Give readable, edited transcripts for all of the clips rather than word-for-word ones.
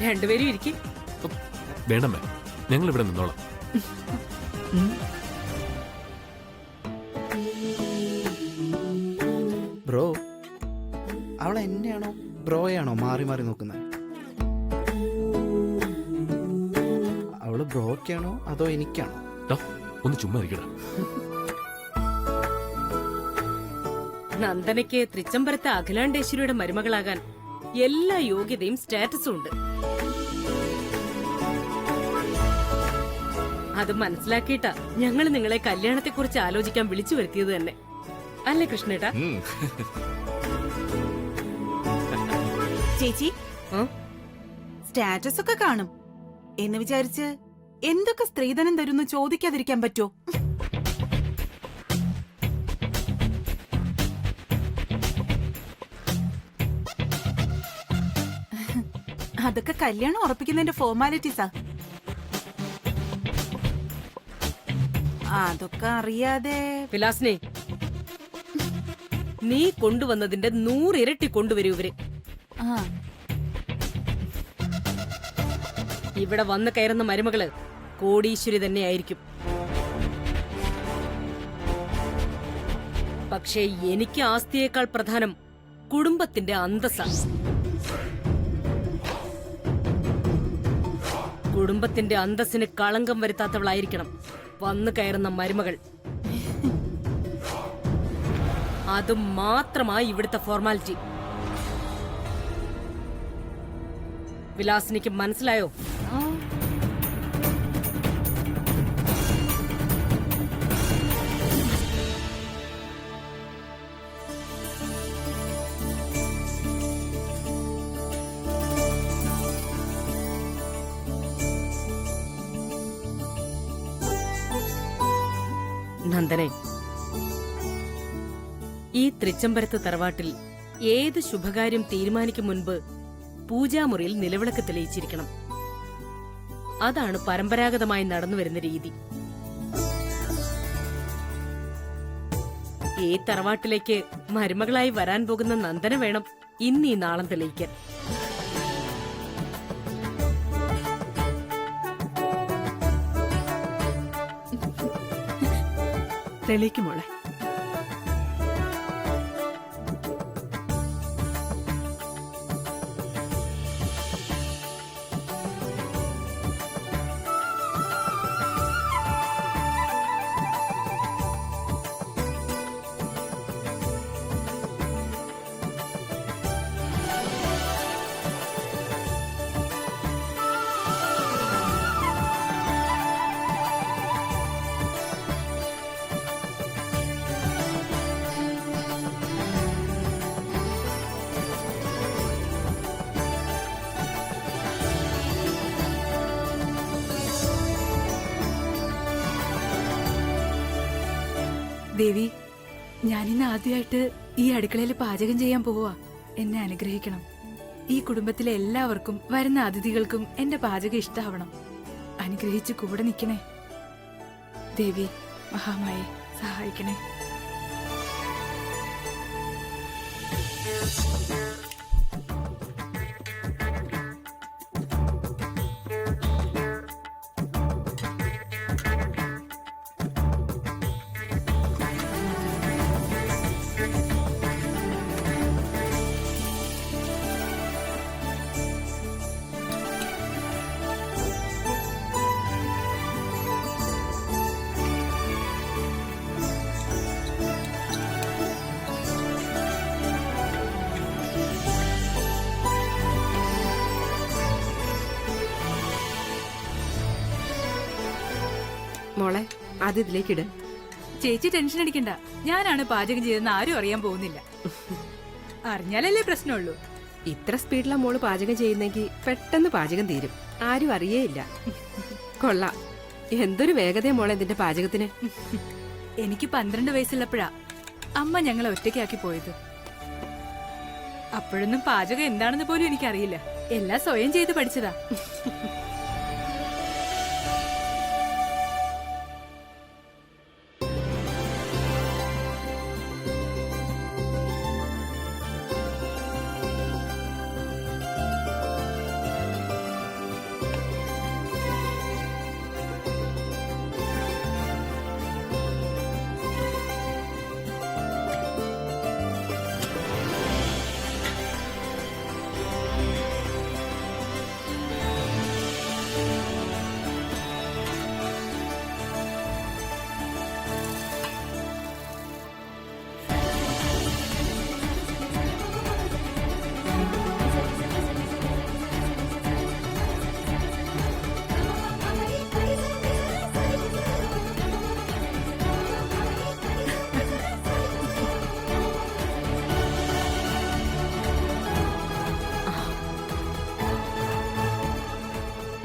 രണ്ടുപേരും ഇരിക്കും. വേണ്ടമ്മേ, ഞങ്ങൾ ഇവിടെ നിന്നോളാം. ബ്രോ, അവൾ എന്നെയാണോ ബ്രോയാണോ മാറി മാറി നോക്കുന്നത്? അവള് ബ്രോക്കാണോ അതോ എനിക്കാണോ? ഒന്ന് ചുമ്മാ ഇരിക്കടാ. നന്ദനയ്ക്ക് തൃച്ചംബരത്തെ അഖിലാണ്ടേശ്വരിയുടെ മരുമകളാകാൻ എല്ലാ യോഗ്യതയും സ്റ്റാറ്റസും ഉണ്ട്. അത് മനസ്സിലാക്കിയിട്ടാ ഞങ്ങൾ നിങ്ങളെ കല്യാണത്തെക്കുറിച്ച് ആലോചിക്കാൻ വിളിച്ചു വരുത്തിയത് തന്നെ, അല്ലേ കൃഷ്ണേട്ടാ? ചേച്ചി, സ്റ്റാറ്റസ് ഒക്കെ കാണും എന്ന് വിചാരിച്ച് എന്തൊക്കെ സ്ത്രീധനം തരുന്നു ചോദിക്കാതിരിക്കാൻ പറ്റോ? അതൊക്കെ കല്യാണം ഉറപ്പിക്കുന്നതിന്റെ ഫോർമാലിറ്റീസാ. അതൊക്കെ അറിയാതെ വിലാസിനെ, നീ കൊണ്ടുവന്നതിന്റെ 100 ഇരട്ടി കൊണ്ടുവരൂ ഇവര്. ഇവിടെ വന്ന് കയറുന്ന മരുമകള് കോടീശ്വരി തന്നെയായിരിക്കും. പക്ഷേ എനിക്ക് ആസ്തിയേക്കാൾ പ്രധാനം കുടുംബത്തിന്റെ അന്തസ്സാ. കുടുംബത്തിന്റെ അന്തസ്സിന് കളങ്കം വരുത്താത്തവളായിരിക്കണം വന്നു കയറുന്ന മരുമകൾ. അത് മാത്രമായി ഇവിടുത്തെ ഫോർമാലിറ്റി. വിലാസിനിക്ക് മനസ്സിലായോ? നന്ദനെ, ഈ തൃച്ചംബരത്ത് തറവാട്ടിൽ ഏത് ശുഭകാര്യം തീരുമാനിക്കും മുൻപ് പൂജാമുറിയിൽ നിലവിളക്ക് തെളിയിച്ചിരിക്കണം. അതാണ് പരമ്പരാഗതമായി നടന്നുവരുന്ന രീതി. ഈ തറവാട്ടിലേക്ക് മരുമകളായി വരാൻ പോകുന്ന നന്ദന വേണം ഇന്ന് ഈ നാളം തെളിയിക്കാൻ. തെളിയിക്കുമോളെ. ദേവി, ഞാനിന്ന് ആദ്യമായിട്ട് ഈ അടുക്കളയിൽ പാചകം ചെയ്യാൻ പോവാ. എന്നെ അനുഗ്രഹിക്കണം. ഈ കുടുംബത്തിലെ എല്ലാവർക്കും വരുന്ന അതിഥികൾക്കും എന്റെ പാചകം ഇഷ്ടാവണം. അനുഗ്രഹിച്ച് കൂടെ നിൽക്കണേ ദേവി. മഹാമായെ സഹായിക്കണേ. മോളെ, ആദ്യം ഇതിലേക്കിട്. ചേച്ചി ടെൻഷൻ അടിക്കണ്ട. ഞാനാണ് പാചകം ചെയ്തെന്ന് ആരും അറിയാൻ പോകുന്നില്ല. അറിഞ്ഞാലല്ലേ പ്രശ്നമുള്ളൂ. ഇത്ര സ്പീഡിലാ മോള് പാചകം ചെയ്യുന്നെങ്കിൽ പെട്ടെന്ന് പാചകം തീരും, ആരും അറിയേയില്ല. കൊള്ളാം, എന്തൊരു വേഗതയാ മോളെ ഇതിന്റെ പാചകത്തിന്. എനിക്ക് 12 വയസ്സുള്ളപ്പോഴാ അമ്മ ഞങ്ങളെ ഒറ്റയ്ക്കാക്കി പോയത്. അപ്പോഴൊന്നും പാചകം എന്താണെന്ന് പോലും എനിക്കറിയില്ല. എല്ലാം സ്വയം ചെയ്ത് പഠിച്ചതാ.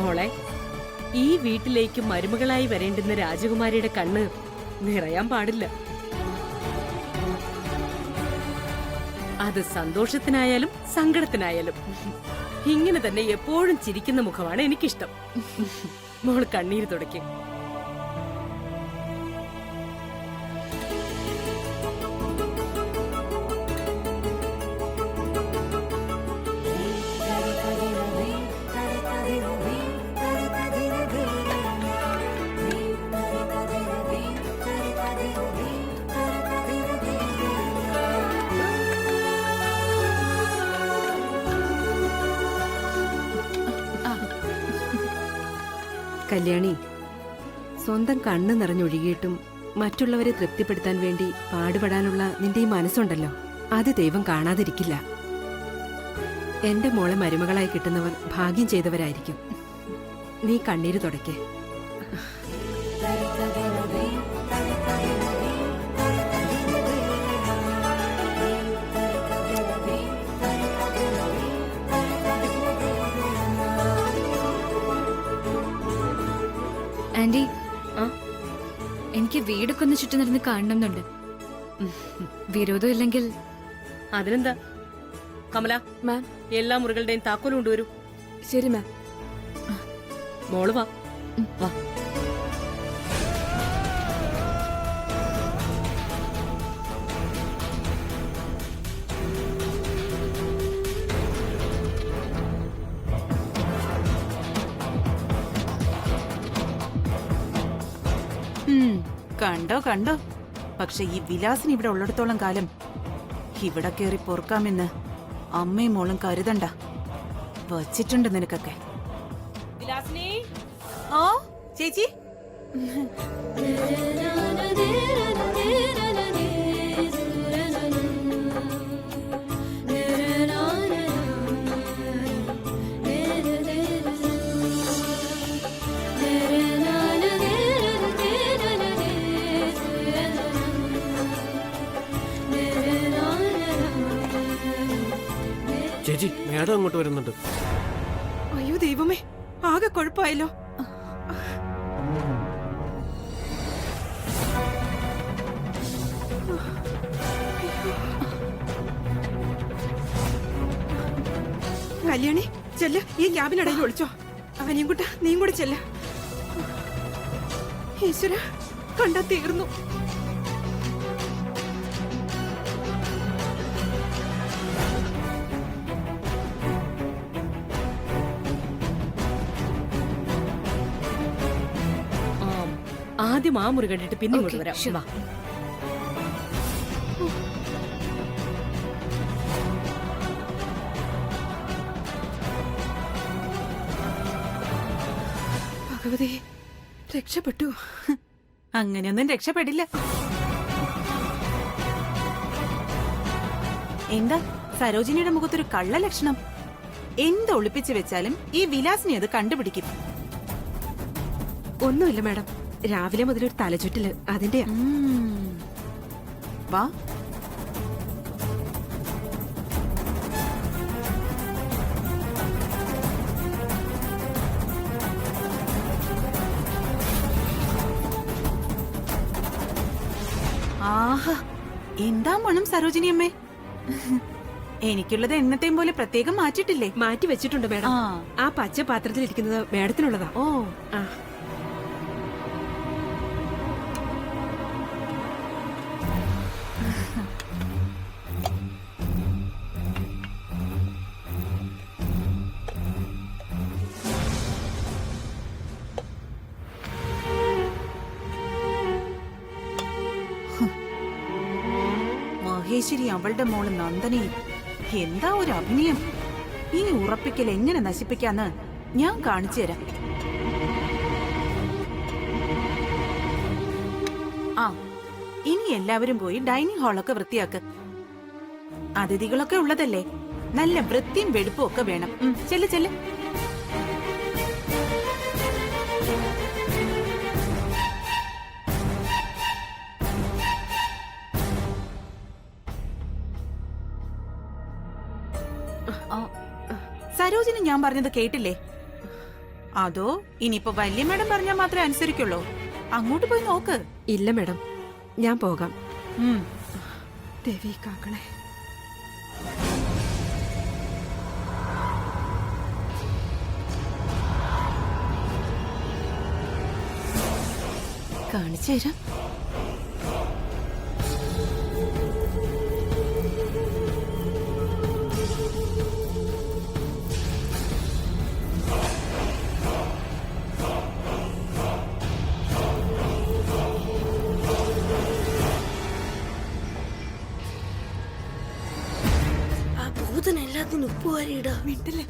മോളെ, ഈ വീട്ടിലേക്ക് മരുമകളായി വരേണ്ടുന്ന രാജകുമാരിയുടെ കണ്ണ് നിറയാൻ പാടില്ല. അത് സന്തോഷത്തിനായാലും സങ്കടത്തിനായാലും ഇങ്ങനെ തന്നെ എപ്പോഴും ചിരിക്കുന്ന മുഖമാണ് എനിക്കിഷ്ടം. മോൾ കണ്ണീര് തുടയ്ക്കും. കല്യാണി, സ്വന്തം കണ്ണ് നിറഞ്ഞൊഴുകിയിട്ടും മറ്റുള്ളവരെ തൃപ്തിപ്പെടുത്താൻ വേണ്ടി പാടുപെടാനുള്ള നിന്റെ ഈ മനസ്സുണ്ടല്ലോ, അത് ദൈവം കാണാതിരിക്കില്ല. എന്റെ മോളെ മരുമകളായി കിട്ടുന്നവർ ഭാഗ്യം ചെയ്തവരായിരിക്കും. നീ കണ്ണീര് തുടയ്ക്കേ. ആന്റി, എനിക്ക് വീടൊക്കെ ഒന്ന് ചുറ്റി നടന്ന് കാണണമെന്നുണ്ട്. വിരോധം ഇല്ലെങ്കിൽ. അതിനെന്താ കമല, മാം. എല്ലാ മുറികളുടെയും താക്കോൽ കൊണ്ടുവരൂ. ശരി മാം. മോള് വാ. വാ. കണ്ടോ കണ്ടോ, പക്ഷെ ഈ വിലാസിന് ഇവിടെ ഉള്ളിടത്തോളം കാലം ഇവിടെ കേറി പൊറുക്കാമെന്ന് അമ്മയും മോളും കരുതണ്ട. വച്ചിട്ടുണ്ട് നിനക്കൊക്കെ. ഓ ചേച്ചി, ചേച്ചി, മേഡം അങ്ങോട്ട് വരുന്നുണ്ട്. അയ്യോ ദൈവമേ, ആകെ കുഴപ്പമായല്ലോ. കല്യാണി ചെല്ല്, ഈ ക്യാബിനിടയിൽ ഒളിച്ചോ. അവനെയും കൂട്ട നീയും കൂടെ ചെല്ല്. ഈശ്വര, കണ്ടാ തീർന്നു. ആദ്യം ആ മുറി കണ്ടിട്ട് പിന്നെ ഇങ്ങോട്ട് Okay, വരാം. sure. വാ. ഭഗവതി, രക്ഷപ്പെട്ടു. അങ്ങനെയൊന്നും രക്ഷപ്പെടില്ല. എന്താ സരോജിനിയുടെ മുഖത്തൊരു കള്ള ലക്ഷണം? എന്ത് ഒളിപ്പിച്ചു വെച്ചാലും ഈ വിലാസിനെ അത് കണ്ടുപിടിക്കും. ഒന്നുമില്ല മാഡം, രാവിലെ മുതലൊരു തലചുറ്റല്, അതിന്റെയാ. വാ. ആഹാ, എന്താ മണം സരോജിനി അമ്മേ. എനിക്കുള്ളത് എന്നത്തെയും പോലെ പ്രത്യേകം മാറ്റിട്ടില്ലേ? മാറ്റി വെച്ചിട്ടുണ്ട് മാഡം. ആ പച്ച പാത്രത്തിൽ ഇരിക്കുന്നത് മാഡത്തിനുള്ളതാ. ഓ, ആ. മഹേശ്വരി അവളുടെ മോള് നന്ദനയും എന്താ ഒരു അഭിനയം. ഈ ഉറപ്പിക്കൽ എങ്ങനെ നശിപ്പിക്കാന്ന് ഞാൻ കാണിച്ചു തരാം. ആ, ഇനി എല്ലാവരും പോയി ഡൈനിങ് ഹാളൊക്കെ വൃത്തിയാക്ക്. അതിഥികളൊക്കെ ഉള്ളതല്ലേ, നല്ല വൃത്തിയും വെടുപ്പും ഒക്കെ വേണം. ചെല്ല് ചെല്ല്. സരോജിനി ഞാൻ പറഞ്ഞത് കേട്ടില്ലേ? അതോ ഇനിയിപ്പോ വലിയ മേഡം പറഞ്ഞാൽ മാത്രമേ അനുസരിക്കുള്ളൂ? അങ്ങോട്ട് പോയി നോക്ക്. ഇല്ല മാഡം, ഞാൻ പോകാം. ഉം. ദേവി കാക്കണേ. കാണിച്ചു തരാം. ആ ഭൂതൻ എല്ലാത്തിനും ഉപ്പ് വാരിയിടാ. വീട്ടിലെ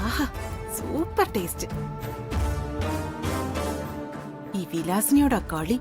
ആഹാ, സൂപ്പർ ടേസ്റ്റ്. ഈ വിലാസിനിയോടാ കളി.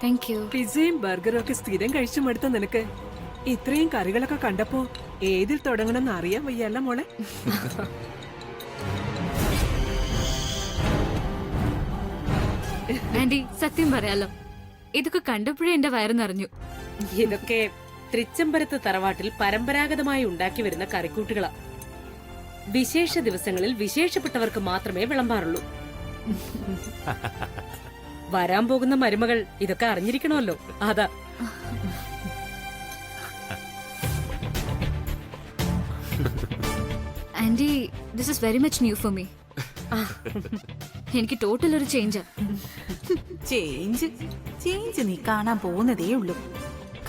Thank you. പിസയും ബർഗറും ഒക്കെ സ്ഥിരം കഴിച്ചു മടുത്ത നിനക്ക് ഇത്രയും കറികളൊക്കെ കണ്ടപ്പോ ഏതിൽ തുടങ്ങണമെന്ന് അറിയാൻ വയ്യല്ല മോളെ. ആന്റി, സത്യം പറയാലോ, ഇതൊക്കെ കണ്ടപ്പോഴേ എന്റെ വയറ് നിറഞ്ഞു. ഇതൊക്കെ തൃച്ചംബരത്ത് തറവാട്ടിൽ പരമ്പരാഗതമായി ഉണ്ടാക്കി വരുന്ന കറിക്കൂട്ടുകളാ. വിശേഷ ദിവസങ്ങളിൽ വിശേഷപ്പെട്ടവർക്ക് മാത്രമേ വിളമ്പാറുള്ളൂ. വരാൻ പോകുന്ന മരുമകൾ ഇതൊക്കെ അറിഞ്ഞിരിക്കണമല്ലോ, അതാ. Auntie, this is very much new for me. എനിക്ക് ടോട്ടൽ ഒരു ചേഞ്ചാ. ചേഞ്ച് നീ കാണാൻ പോകുന്നതേ ഉള്ളൂ.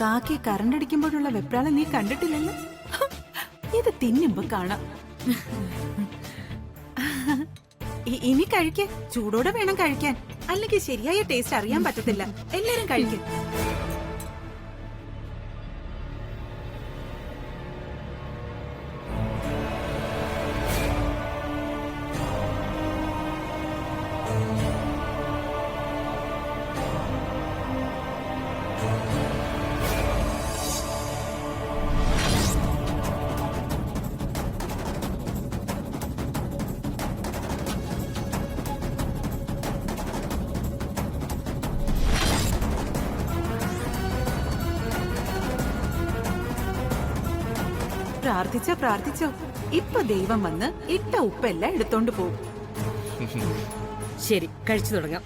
കാക്കി കറണ്ട് അടിക്കുമ്പോഴുള്ള വെപ്രാളം നീ കണ്ടിട്ടില്ലല്ലോ. ഇത് തിന്നുമ്പോ കാണാം. ഇനി കഴിക്ക്. ചൂടോടെ വേണം കഴിക്കാൻ, അല്ലെങ്കിൽ ശരിയായ ടേസ്റ്റ് അറിയാൻ പറ്റത്തില്ല. എല്ലാരും കഴിക്കും. പ്രാർത്ഥിച്ചോ, ഇപ്പൊ ദൈവം വന്ന് ഇട്ട ഉപ്പെല്ലാം എടുത്തോണ്ട് പോകും. ശരി, കഴിച്ചു തുടങ്ങാം.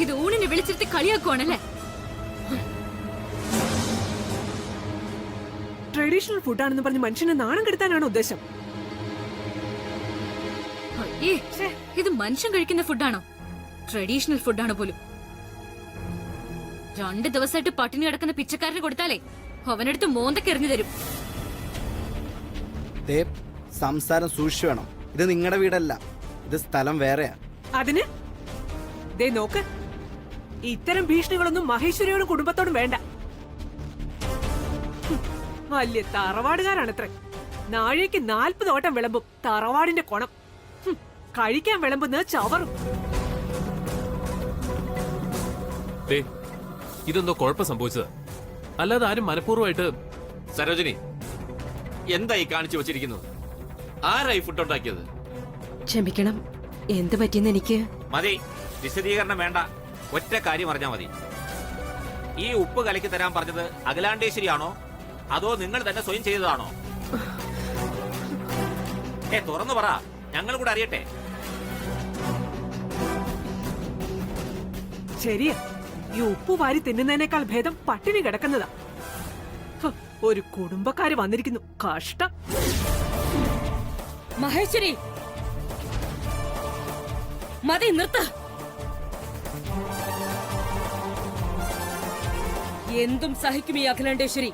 ഇത് ഊണിനെ വിളിച്ചിരുത്തി കളിയാക്കുവാണല്ലേ? ട്രഡീഷണൽ ഫുഡാണെന്ന് പറഞ്ഞ് മനുഷ്യനെ നാണം കെടുത്താനാണോ ഉദ്ദേശം? ഇത് മനുഷ്യൻ കഴിക്കുന്ന ഫുഡാണോ? ട്രഡീഷണൽ ഫുഡാണ് പോലും. 2 ദിവസമായിട്ട് പട്ടിണി കിടക്കുന്ന പിച്ചക്കാരന് കൊടുത്താലേ അവനടുത്ത് മോന്തക്കെറിഞ്ഞു തരും. സംസാരം സൂക്ഷിച്ചു വേണം. ഇത് നിങ്ങളുടെ വീടല്ല, ഇത് സ്ഥലം വേറെയാ. അതിന് ദേ നോക്ക്, ഇത്തരം ഭീഷണികളൊന്നും മഹേശ്വരിയോടും കുടുംബത്തോടും വേണ്ട. വലിയ തറവാടുകാരാണത്രേ. നാഴേക്ക് 40 ഓട്ടം വിളമ്പും തറവാടിന്റെ കൊണം. കഴിക്കാൻ വിളമ്പുന്നത് ചവറും. ഇതെന്തോ കുഴപ്പം സംഭവിച്ചത്, അല്ലാതെ ആരും മനഃപൂർവ്വമായിട്ട്. സരോജിനി, എന്തായി കാണിച്ചു വച്ചിരിക്കുന്നത്? ആരായി ഫുഡ് ഉണ്ടാക്കിയത്? ക്ഷമിക്കണം, എന്ത് പറ്റിയെന്ന് എനിക്ക്. മതി, വിശദീകരണം വേണ്ട. ഒറ്റ കാര്യം അറിഞ്ഞാ മതി. ഈ ഉപ്പ് കലക്കി തരാൻ പറഞ്ഞത് അഖിലാണ്ടേശ്വരിയാണോ അതോ നിങ്ങൾ തന്നെ സ്വയം ചെയ്തതാണോ? തുറന്നു പറ, ഞങ്ങൾ കൂടെ അറിയട്ടെ. ശരിയാ, ഈ ഉപ്പ് വാരി തിന്നുന്നതിനേക്കാൾ ഭേദം പട്ടിണി കിടക്കുന്നതാ. ഹ്, ഒരു കുടുംബക്കാര് വന്നിരിക്കുന്നു. കഷ്ടം. മഹേശ്വരി, മതി, നിർത്ത്. എന്തും സഹിക്കും ഈ അഖിലാണ്ടേശ്വരി.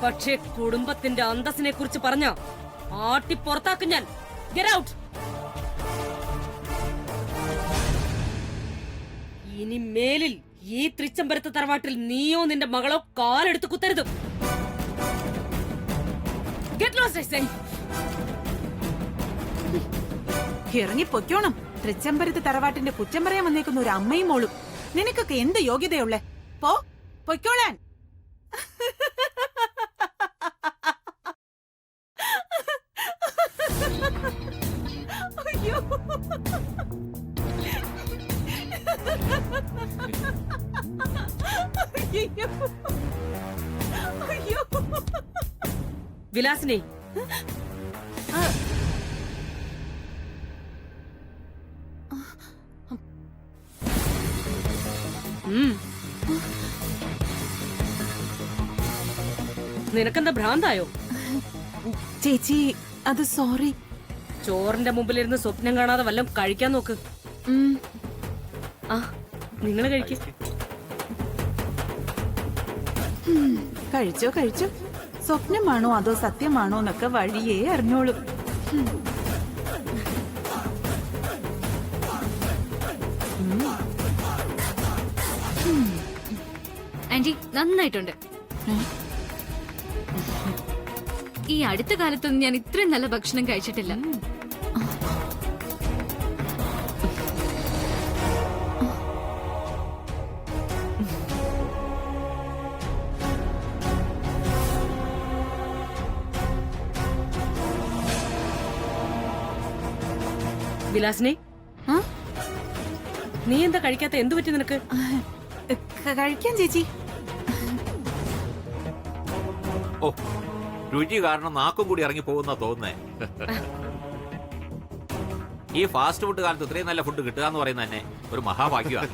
പക്ഷേ കുടുംബത്തിന്റെ അന്തസ്സിനെ കുറിച്ച് പറഞ്ഞ ആട്ടി പുറത്താക്കും ഞാൻ. Get out. ഇനി മേലിൽ ഈ തൃച്ചംബരത്ത് തറവാട്ടിൽ നീയോ നിന്റെ മകളോ കാലെടുത്ത് കുത്തരുത്. Get lost I say. ഇറങ്ങി പൊയ്ക്കോണം. തൃച്ചംബരത്ത് തറവാട്ടിന്റെ കുറ്റം പറയാൻ വന്നേക്കുന്ന ഒരു അമ്മയും മോളും. നിനക്കൊക്കെ എന്ത് യോഗ്യതയുള്ളേ? പൊയ്ക്കോളാൻ. അയ്യോ, അയ്യോ, അയ്യോ. വിലാസിനെ, നിനക്കെന്താ ഭ്രാന്തായോ? ചേച്ചി, അത് സോറി. ചോറിന്റെ മുമ്പിലിരുന്ന് സ്വപ്നം കാണാതെ വല്ലതും കഴിക്കാൻ നോക്ക്. ആ, നിങ്ങൾ കഴിക്ക്. കഴിച്ചോ കഴിച്ചോ. സ്വപ്നമാണോ അതോ സത്യമാണോ എന്നൊക്കെ വഴിയേ അറിഞ്ഞോളും. ആന്റി, നന്നായിട്ടുണ്ട്. ഈ അടുത്ത കാലത്തൊന്നും ഞാൻ ഇത്രയും നല്ല ഭക്ഷണം കഴിച്ചിട്ടില്ല. വിലാസിനെ, നീ എന്താ കഴിക്കാത്ത? എന്തു പറ്റി നിനക്ക്? കഴിക്കാൻ ചേച്ചി. ഓ, രുചി കാരണം നാക്കും കൂടി ഇറങ്ങി പോകുന്ന തോന്നുന്നേ. ഈ ഫാസ്റ്റ് ഫുഡ് കാലത്ത് ഇത്രയും നല്ല ഫുഡ് കിട്ടുക എന്ന് പറയുന്നത് തന്നെ ഒരു മഹാഭാഗ്യമാണ്.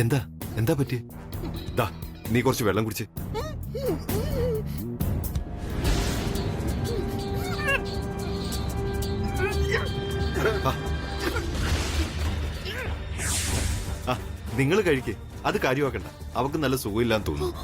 എന്താ എന്താ പറ്റി? ദാ, നീ കുറച്ച് വെള്ളം കുടിച്ച്. നിങ്ങൾ കഴിക്കേ, അത് കാര്യമാക്കണ്ട. അവക്ക് നല്ല സുഖമില്ലാന്ന് തോന്നുന്നു.